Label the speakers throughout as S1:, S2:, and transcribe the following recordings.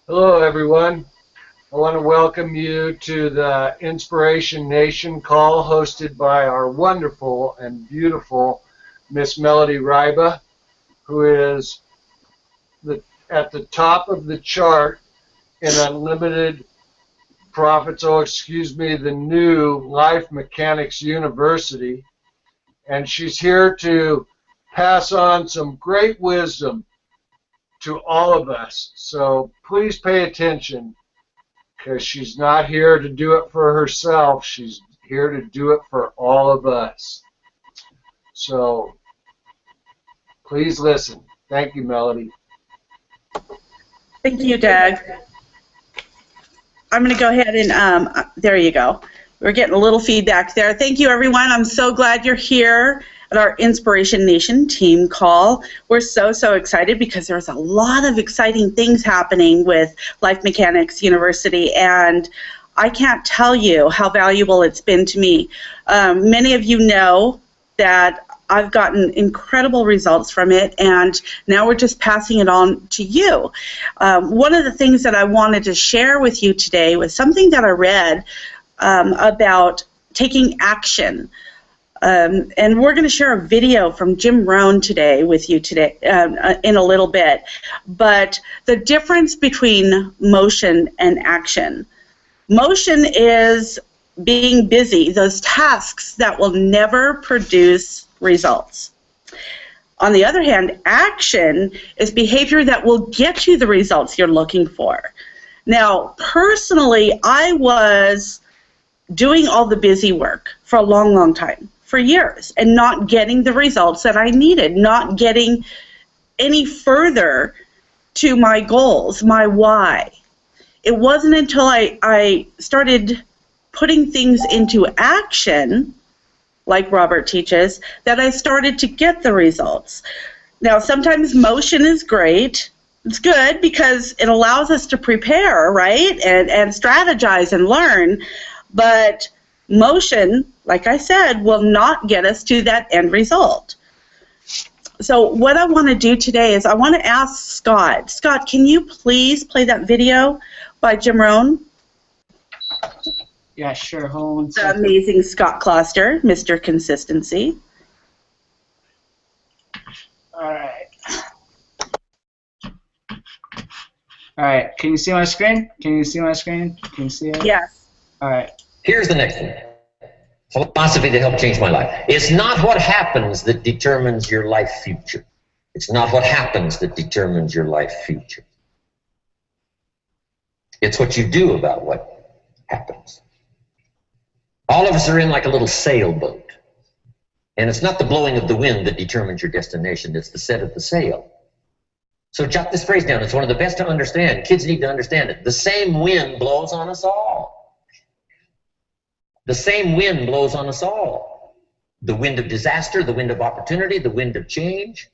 S1: Hello, everyone. I want to welcome you to the Inspiration Nation call hosted by our wonderful and beautiful Miss Melody Ryba, who is at the top of the chart in Unlimited Profits, the new Life Mechanics University. And she's here to pass on some great wisdom to all of us. So please pay attention, because she's not here to do it for herself. She's here to do it for all of us. So please listen. Thank you, Melody.
S2: Thank you, Doug. I'm going to go ahead and, there you go. We're getting a little feedback there. Thank you, everyone. I'm so glad you're here at our Inspiration Nation team call. We're so excited because there's a lot of exciting things happening with Life Mechanics University, and I can't tell you how valuable it's been to me. Many of you know that I've gotten incredible results from it, and now we're just passing it on to you. One of the things that I wanted to share with you today was something that I read about taking action. And we're going to share a video from Jim Rohn today with you today in a little bit. But the difference between motion and action. Motion is being busy, those tasks that will never produce results. On the other hand, action is behavior that will get you the results you're looking for. Now, personally, I was doing all the busy work for a long time, for years, and not getting the results that I needed, not getting any further to my goals, my why. It wasn't until I started putting things into action, like Robert teaches, that I started to get the results. Now, sometimes motion is great. It's good because it allows us to prepare, right, and strategize and learn. But motion, like I said, will not get us to that end result. So what I want to do today is I want to ask Scott. Scott, can you please play that video by Jim Rohn?
S3: Yeah, sure. Hold on.
S2: The amazing Scott Kloster, Mr. Consistency.
S3: All right. All right. Can you see my screen? Can you see my screen? Can you see it?
S2: Yes.
S3: All right.
S4: Here's the next one. Philosophy that helped change my life. It's not what happens that determines your life future. It's not what happens that determines your life future. It's what you do about what happens. All of us are in like a little sailboat. And it's not the blowing of the wind that determines your destination. It's the set of the sail. So jot this phrase down. It's one of the best to understand. Kids need to understand it. The same wind blows on us all. The same wind blows on us all. The wind of disaster, the wind of opportunity, the wind of change,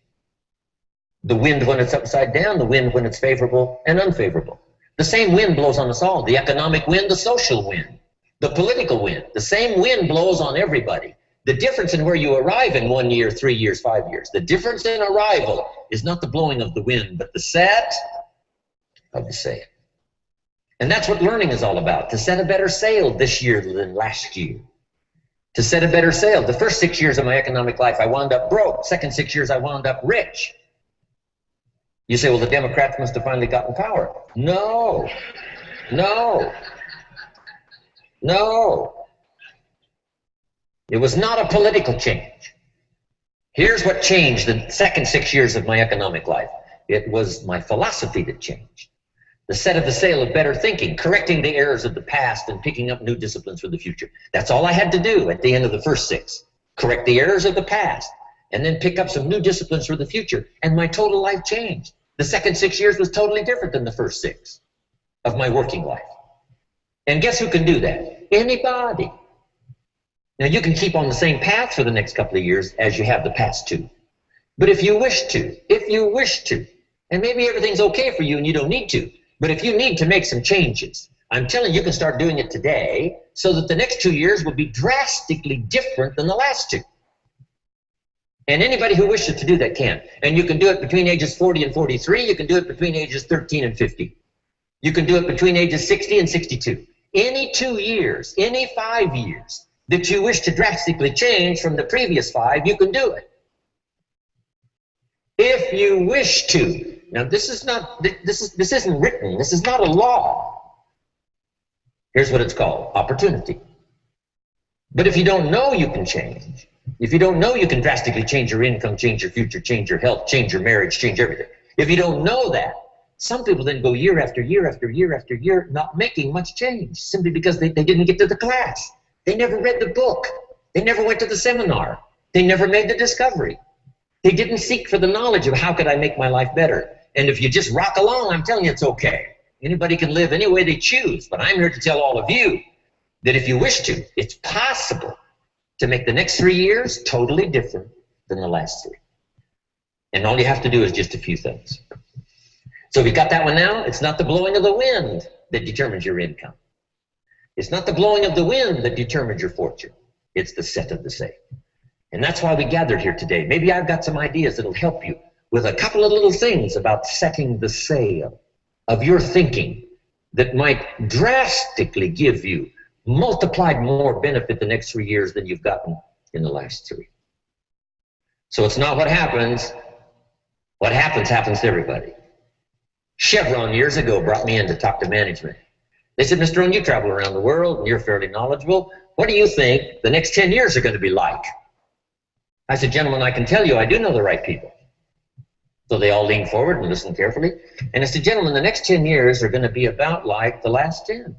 S4: the wind when it's upside down, the wind when it's favorable and unfavorable. The same wind blows on us all. The economic wind, the social wind, the political wind. The same wind blows on everybody. The difference in where you arrive in 1 year, 3 years, 5 years, the difference in arrival is not the blowing of the wind, but the set of the sail. And that's what learning is all about, to set a better sail this year than last year. To set a better sail. The first 6 years of my economic life, I wound up broke. Second 6 years, I wound up rich. You say, well, the Democrats must have finally gotten power. No. No. No. It was not a political change. Here's what changed the second 6 years of my economic life. It was my philosophy that changed. The set of the sail of better thinking, correcting the errors of the past and picking up new disciplines for the future. That's all I had to do at the end of the first 6. Correct the errors of the past and then pick up some new disciplines for the future. And my total life changed. The second 6 years was totally different than the first 6 of my working life. And guess who can do that? Anybody. Now you can keep on the same path for the next couple of years as you have the past 2. But if you wish to, and maybe everything's okay for you and you don't need to, but if you need to make some changes, I'm telling you, you can start doing it today so that the next 2 years will be drastically different than the last 2. And anybody who wishes to do that can. And you can do it between ages 40 and 43. You can do it between ages 13 and 50. You can do it between ages 60 and 62. Any 2 years, any 5 years that you wish to drastically change from the previous 5, you can do it. If you wish to. Now this isn't written. This is not a law. Here's what it's called: opportunity. But if you don't know you can change, if you don't know you can drastically change your income, change your future, change your health, change your marriage, change everything, if you don't know that, some people then go year after year after year after year not making much change simply because they didn't get to the class. They never read the book. They never went to the seminar. They never made the discovery. They didn't seek for the knowledge of how could I make my life better. And if you just rock along, I'm telling you it's okay. Anybody can live any way they choose, but I'm here to tell all of you that if you wish to, it's possible to make the next 3 years totally different than the last 3. And all you have to do is just a few things. So we got that one now. It's not the blowing of the wind that determines your income. It's not the blowing of the wind that determines your fortune. It's the set of the sail. And that's why we gathered here today. Maybe I've got some ideas that'll help you with a couple of little things about setting the sail of your thinking that might drastically give you multiplied more benefit the next 3 years than you've gotten in the last 3. So it's not what happens. What happens to everybody. Chevron years ago brought me in to talk to management. They said, Mr. Rohn, you travel around the world and you're fairly knowledgeable. What do you think the next 10 years are going to be like? I said, gentlemen, I can tell you I do know the right people. So they all leaned forward and listened carefully. And I said, gentlemen, the next 10 years are going to be about like the last 10.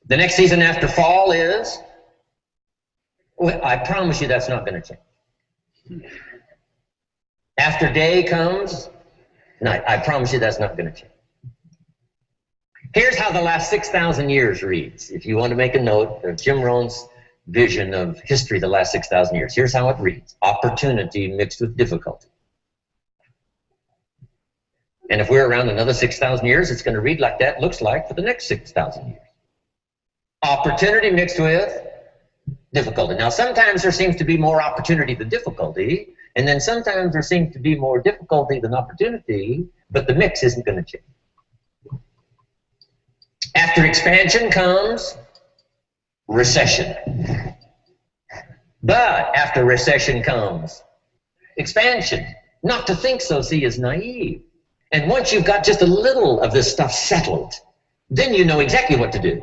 S4: The next season after fall is, well, I promise you that's not going to change. After day comes night. I promise you that's not going to change. Here's how the last 6,000 years reads. If you want to make a note of Jim Rohn's vision of history the last 6,000 years, here's how it reads. Opportunity mixed with difficulty. And if we're around another 6,000 years, it's going to read like that looks like for the next 6,000 years. Opportunity mixed with difficulty. Now, sometimes there seems to be more opportunity than difficulty, and then sometimes there seems to be more difficulty than opportunity, but the mix isn't going to change. After expansion comes recession. But after recession comes expansion. Not to think so, see, is naive. And once you've got just a little of this stuff settled, then you know exactly what to do.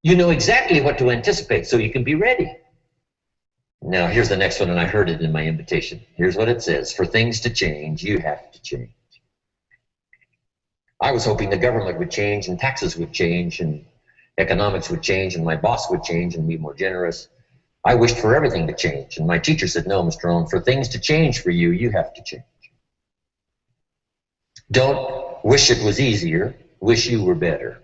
S4: You know exactly what to anticipate, so you can be ready. Now, here's the next one, and I heard it in my invitation. Here's what it says. For things to change, you have to change. I was hoping the government would change, and taxes would change, and economics would change, and my boss would change and be more generous. I wished for everything to change, and my teacher said, no, Mr. Rohn, for things to change for you, you have to change. Don't wish it was easier, wish you were better.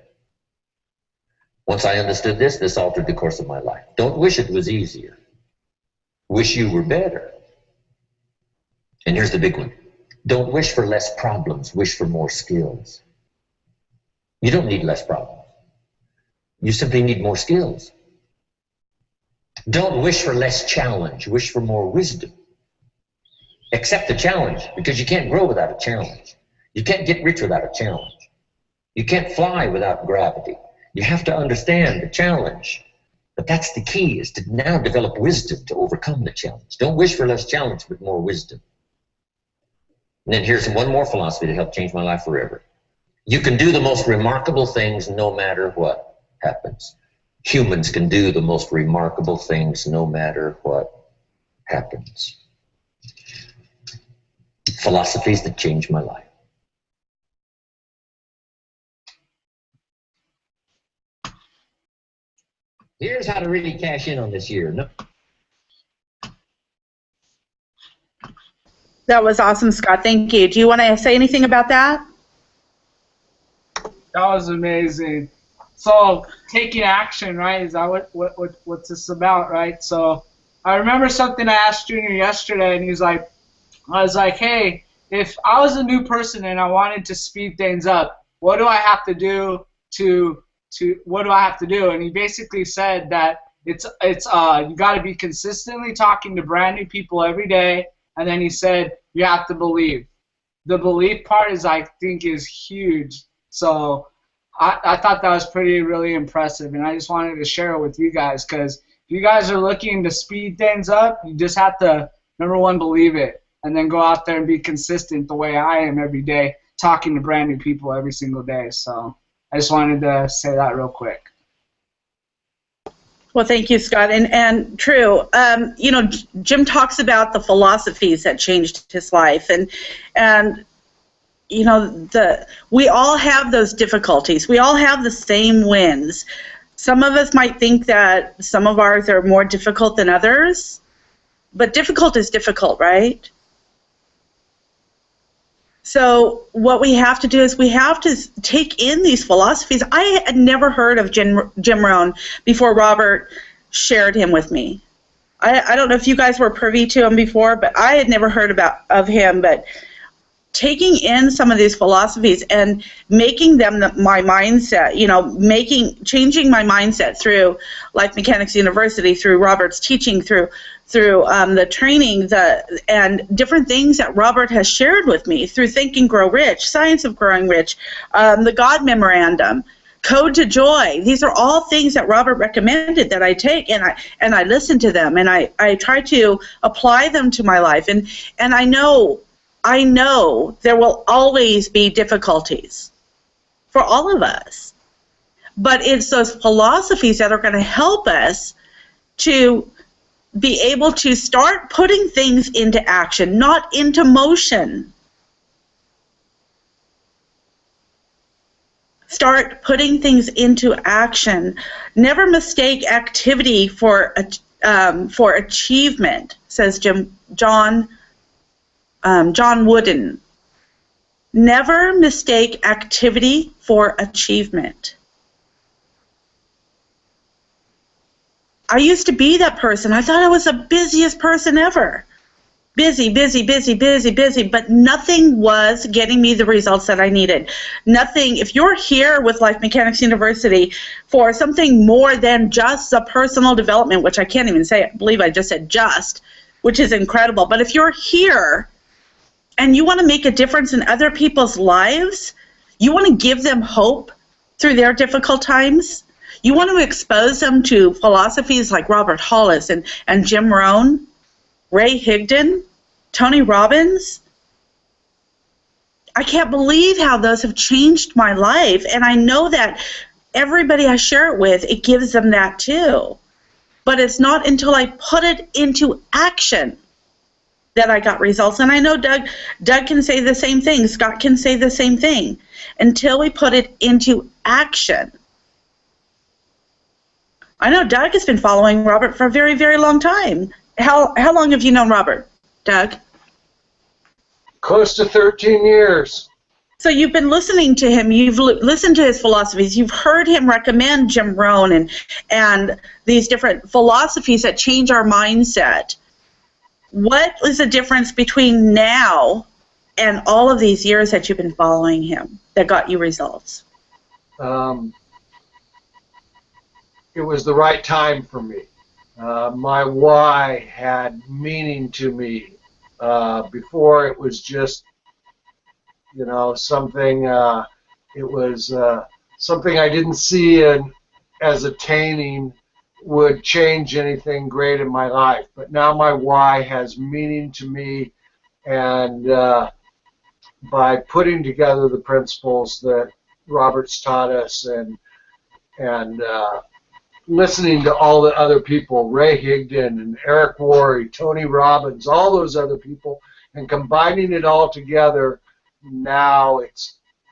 S4: Once I understood this, this altered the course of my life. Don't wish it was easier. Wish you were better. And here's the big one. Don't wish for less problems. Wish for more skills. You don't need less problems. You simply need more skills. Don't wish for less challenge. Wish for more wisdom. Accept the challenge, because you can't grow without a challenge. You can't get rich without a challenge. You can't fly without gravity. You have to understand the challenge. But that's the key, is to now develop wisdom to overcome the challenge. Don't wish for less challenge, but more wisdom. And then here's one more philosophy that helped change my life forever. You can do the most remarkable things no matter what happens. Humans can do the most remarkable things no matter what happens. Philosophies that changed my life. Here's how to really cash in on this year. No.
S2: That was awesome, Scott. Thank you. Do you want to say anything about that?
S5: That was amazing. So taking action, right? Is that what's this about, right? So I remember something I asked Junior yesterday, and I was like, hey, if I was a new person and I wanted to speed things up, what do I have to do what do I have to do? And he basically said that it's you got to be consistently talking to brand new people every day, and then he said you have to believe. The belief part is, I think, is huge. So I thought that was really impressive, and I just wanted to share it with you guys, because if you guys are looking to speed things up, you just have to, number one, believe it, and then go out there and be consistent the way I am every day, talking to brand new people every single day. So I just wanted to say that real quick.
S2: Well, thank you, Scott. And true, you know, Jim talks about the philosophies that changed his life, and you know, we all have those difficulties. We all have the same wins. Some of us might think that some of ours are more difficult than others, but difficult is difficult, right? So what we have to do is we have to take in these philosophies. I had never heard of Jim Rohn before Robert shared him with me. I don't know if you guys were privy to him before, but I had never heard of him. But taking in some of these philosophies and making them my mindset, you know, changing my mindset through Life Mechanics University, through Robert's teaching, through the training, and different things that Robert has shared with me through Think and Grow Rich, Science of Growing Rich, the God Memorandum, Code to Joy. These are all things that Robert recommended that I take, and I listen to them, and I try to apply them to my life. And I know there will always be difficulties for all of us, but it's those philosophies that are going to help us to be able to start putting things into action, not into motion. Start putting things into action. Never mistake activity for achievement, says John Wooden. Never mistake activity for achievement. I used to be that person. I thought I was the busiest person ever. Busy, but nothing was getting me the results that I needed. Nothing. If you're here with Life Mechanics University for something more than just the personal development, which I can't even say, I believe I just said just, which is incredible. But if you're here and you want to make a difference in other people's lives, you want to give them hope through their difficult times, you want to expose them to philosophies like Robert Hollis and Jim Rohn, Ray Higdon, Tony Robbins. I can't believe how those have changed my life, and I know that everybody I share it with, it gives them that too. But it's not until I put it into action that I got results. And I know Doug can say the same thing, Scott can say the same thing. Until we put it into action. I know Doug has been following Robert for a very, very long time. How long have you known Robert, Doug?
S1: Close to 13 years.
S2: So you've been listening to him. You've listened to his philosophies. You've heard him recommend Jim Rohn and these different philosophies that change our mindset. What is the difference between now and all of these years that you've been following him that got you results?
S1: It was the right time for me. My why had meaning to me. Before it was just, you know, something. It was something I didn't see as attaining would change anything great in my life. But now my why has meaning to me, and by putting together the principles that Robert's taught us and listening to all the other people, Ray Higdon and Eric Worre, Tony Robbins, all those other people, and combining it all together, now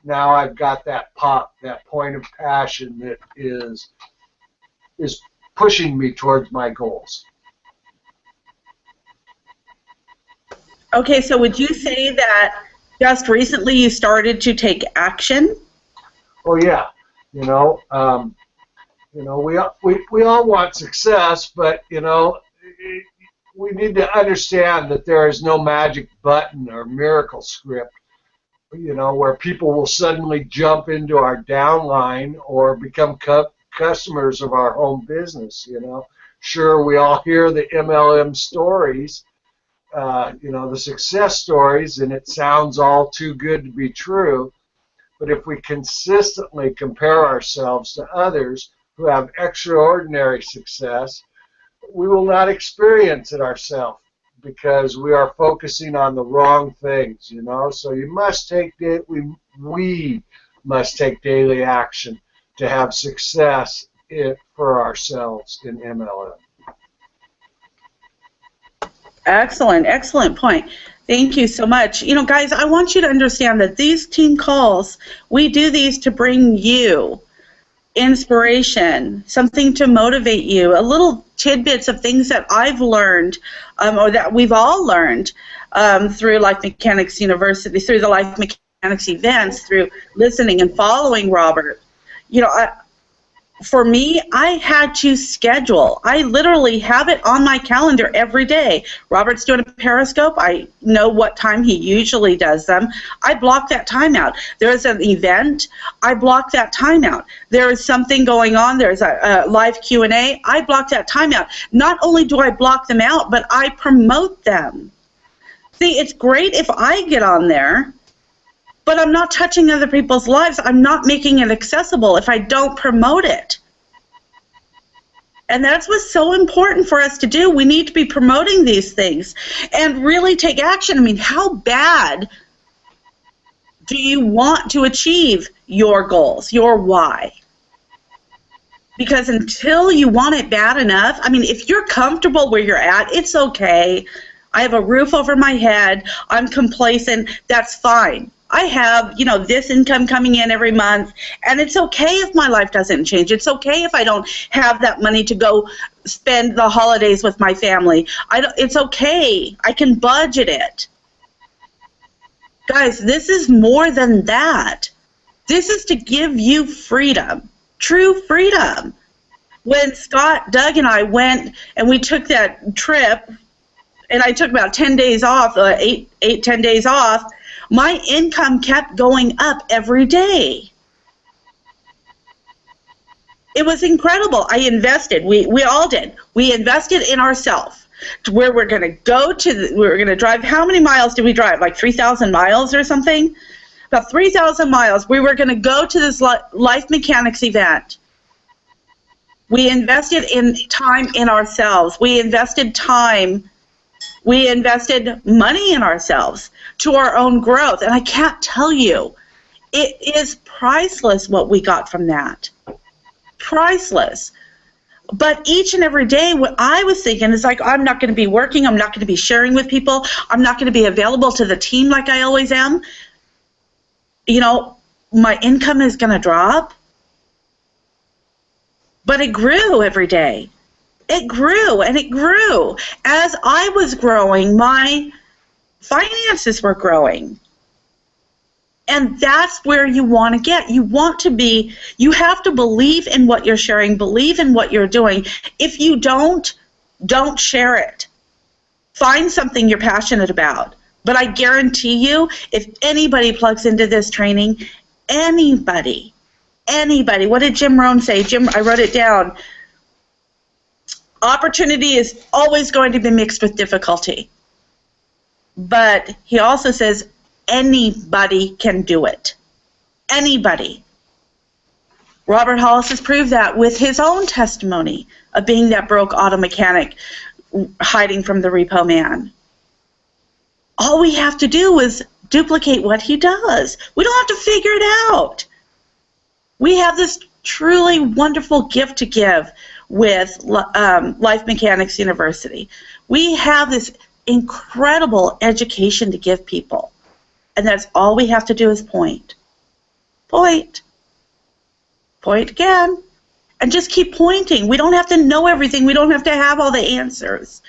S1: I've got that pop, that point of passion that is pushing me towards my goals.
S2: Okay, so would you say that just recently you started to take action?
S1: Oh yeah, you know, we all want success, but you know, we need to understand that there is no magic button or miracle script, you know, where people will suddenly jump into our downline or become customers of our home business. You know, Sure, we all hear the MLM stories, the success stories, and it sounds all too good to be true. But if we consistently compare ourselves to others who have extraordinary success, we will not experience it ourselves because we are focusing on the wrong things, So you must take we must take daily action to have success for ourselves in MLM.
S2: Excellent, excellent point. Thank you so much. Guys, I want you to understand that these team calls, we do these to bring you inspiration, something to motivate you, a little tidbits of things that I've learned or that we've all learned through Life Mechanics University, through the Life Mechanics events, through listening and following Robert. For me, I had to schedule. I literally have it on my calendar every day. Robert's doing a Periscope. I know what time he usually does them. I block that time out. There's an event. I block that time out. There is something going on. There's a live Q&A. I block that time out. Not only do I block them out, but I promote them. See, it's great if I get on there, but I'm not touching other people's lives. I'm not making it accessible if I don't promote it. And that's what's so important for us to do. We need to be promoting these things and really take action. I mean, how bad do you want to achieve your goals, your why? Because until you want it bad enough, I mean, if you're comfortable where you're at, it's okay. I have a roof over my head. I'm complacent. That's fine. I have, this income coming in every month, and it's okay if my life doesn't change. It's okay if I don't have that money to go spend the holidays with my family. It's okay. I can budget it. Guys, this is more than that. This is to give you freedom, true freedom. When Scott, Doug, and I went and we took that trip, and I took about 10 days off, 10 days off, my income kept going up every day. It was incredible. I invested. We all did. We invested in ourselves to where we're going to go to. We're going to drive. How many miles did we drive? Like 3,000 miles or something? About 3,000 miles. We were going to go to this Life Mechanics event. We invested in time in ourselves. We invested time. We invested money in ourselves to our own growth. And I can't tell you, it is priceless what we got from that. Priceless. But each and every day, what I was thinking is like, I'm not going to be working. I'm not going to be sharing with people. I'm not going to be available to the team like I always am. My income is going to drop. But it grew every day. It grew and it grew. As I was growing, my finances were growing. And that's where you want to get. You have to believe in what you're sharing, believe in what you're doing. If you don't share it. Find something you're passionate about. But I guarantee you, if anybody plugs into this training, anybody, what did Jim Rohn say? I wrote it down. Opportunity is always going to be mixed with difficulty. But he also says anybody can do it. Anybody. Robert Hollis has proved that with his own testimony of being that broke auto mechanic hiding from the repo man. All we have to do is duplicate what he does. We don't have to figure it out. We have this truly wonderful gift to give with Life Mechanics University. We have this incredible education to give people, and that's all we have to do is point again, and just keep pointing. We don't have to know everything. We don't have to have all the answers.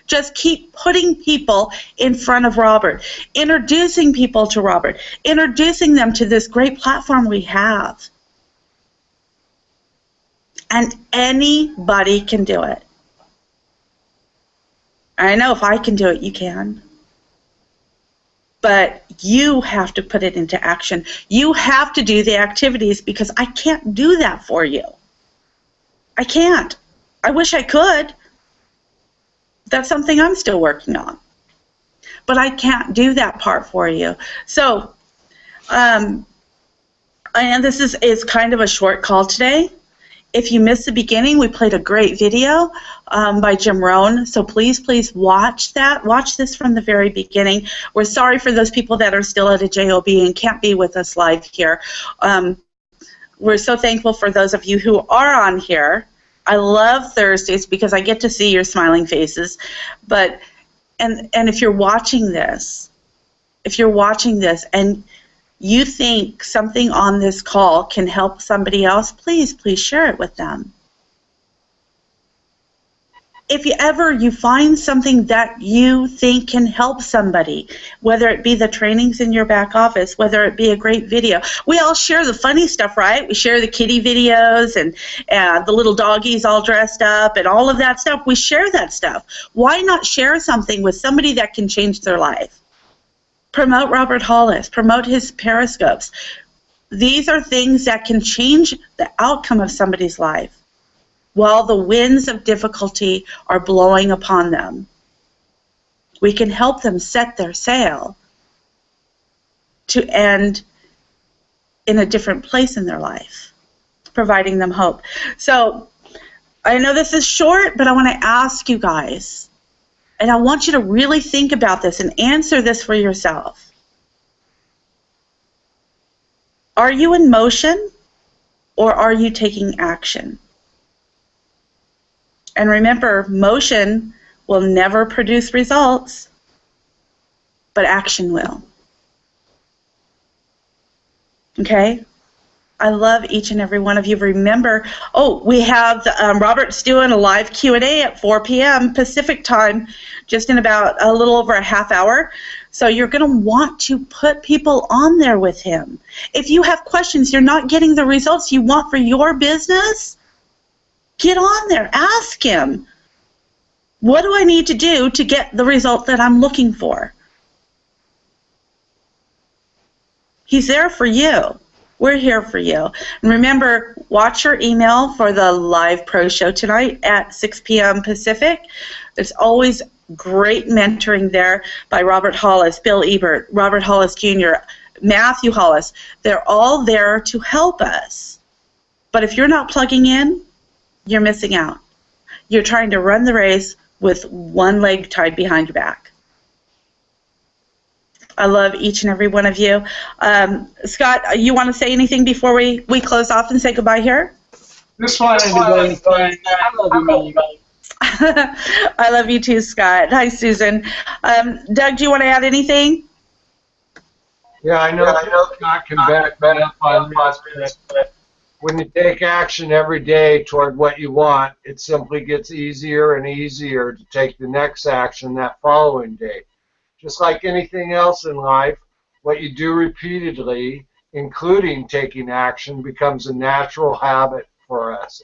S2: Just keep putting people in front of Robert, introducing people to Robert, introducing them to this great platform we have. And anybody can do it. I know if I can do it, you can. But you have to put it into action. You have to do the activities because I can't do that for you. I can't. I wish I could, That's something I'm still working on. But I can't do that part for you. So, and this is kind of a short call today. If you missed the beginning, we played a great video by Jim Rohn. So please watch that. Watch this from the very beginning. We're sorry for those people that are still at a JOB and can't be with us live here. We're so thankful for those of you who are on here. I love Thursdays because I get to see your smiling faces. But and if you're watching this, and you think something on this call can help somebody else, please share it with them. If you find something that you think can help somebody, whether it be the trainings in your back office, whether it be a great video. We all share the funny stuff, right? We share the kitty videos and the little doggies all dressed up and all of that stuff. We share that stuff. Why not share something with somebody that can change their life? Promote Robert Hollis. Promote his Periscopes. These are things that can change the outcome of somebody's life while the winds of difficulty are blowing upon them. We can help them set their sail to end in a different place in their life, providing them hope. So I know this is short, but I want to ask you guys, and I want you to really think about this and answer this for yourself. Are you in motion or are you taking action? And remember, motion will never produce results, but action will. Okay? I love each and every one of you. Remember, we have Robert's doing a live Q&A at 4 p.m. Pacific time, just in about a little over a half hour. So you're going to want to put people on there with him. If you have questions, you're not getting the results you want for your business, get on there. Ask him, what do I need to do to get the result that I'm looking for? He's there for you. We're here for you. And remember, watch your email for the live pro show tonight at 6 p.m. Pacific. There's always great mentoring there by Robert Hollis, Bill Ebert, Robert Hollis Jr., Matthew Hollis. They're all there to help us. But if you're not plugging in, you're missing out. You're trying to run the race with one leg tied behind your back. I love each and every one of you. Scott, you want to say anything before we close off and say goodbye here?
S5: Just wanted to go I love you.
S2: I love you too, Scott. Hi, Susan. Doug, do you want to add anything?
S1: Yeah, I know Scott can back me up on this, but when you take action every day toward what you want, it simply gets easier and easier to take the next action that following day. Just like anything else in life, what you do repeatedly, including taking action, becomes a natural habit for us.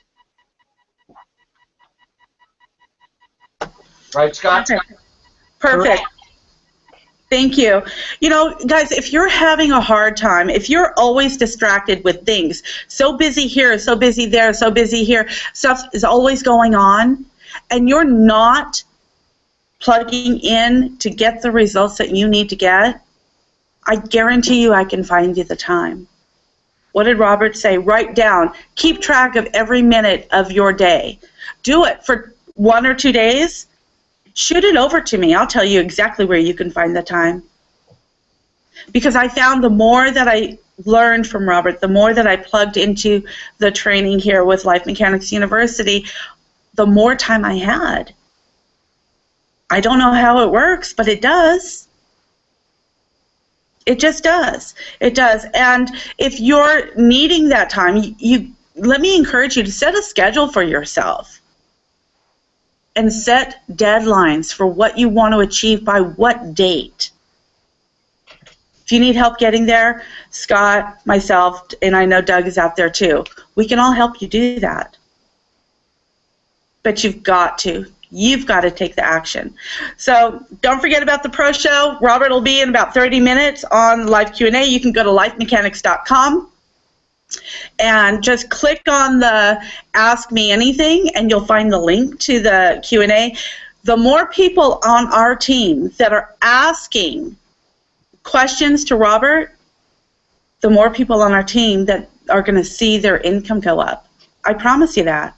S1: Right, Scott?
S2: Perfect. Thank you. You know, guys, if you're having a hard time, if you're always distracted with things, so busy here, so busy there, so busy here, stuff is always going on, and you're not plugging in to get the results that you need to get, I guarantee you I can find you the time. What did Robert say? Write down. Keep track of every minute of your day. Do it for 1 or 2 days. Shoot it over to me. I'll tell you exactly where you can find the time. Because I found the more that I learned from Robert, the more that I plugged into the training here with Life Mechanics University, the more time I had. I don't know how it works, but it does. It just does. It does. And if you're needing that time, let me encourage you to set a schedule for yourself and set deadlines for what you want to achieve by what date. If you need help getting there, Scott, myself, and I know Doug is out there too. We can all help you do that. But you've got to. You've got to take the action. So don't forget about the Pro Show. Robert will be in about 30 minutes on live Q&A. You can go to lifemechanics.com and just click on the Ask Me Anything, and you'll find the link to the Q&A. the more people on our team that are asking questions to Robert, the more people on our team that are going to see their income go up. I promise you that.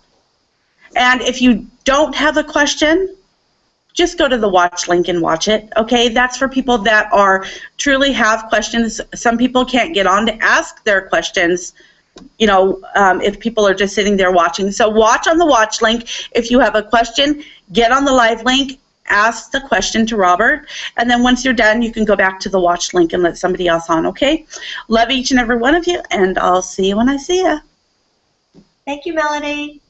S2: And if you don't have a question, just go to the watch link and watch it, okay? That's for people that are truly have questions. Some people can't get on to ask their questions, you know, if people are just sitting there watching. So watch on the watch link. If you have a question, get on the live link, ask the question to Robert, and then once you're done, you can go back to the watch link and let somebody else on, okay? Love each and every one of you, and I'll see you when I see you.
S6: Thank you, Melody.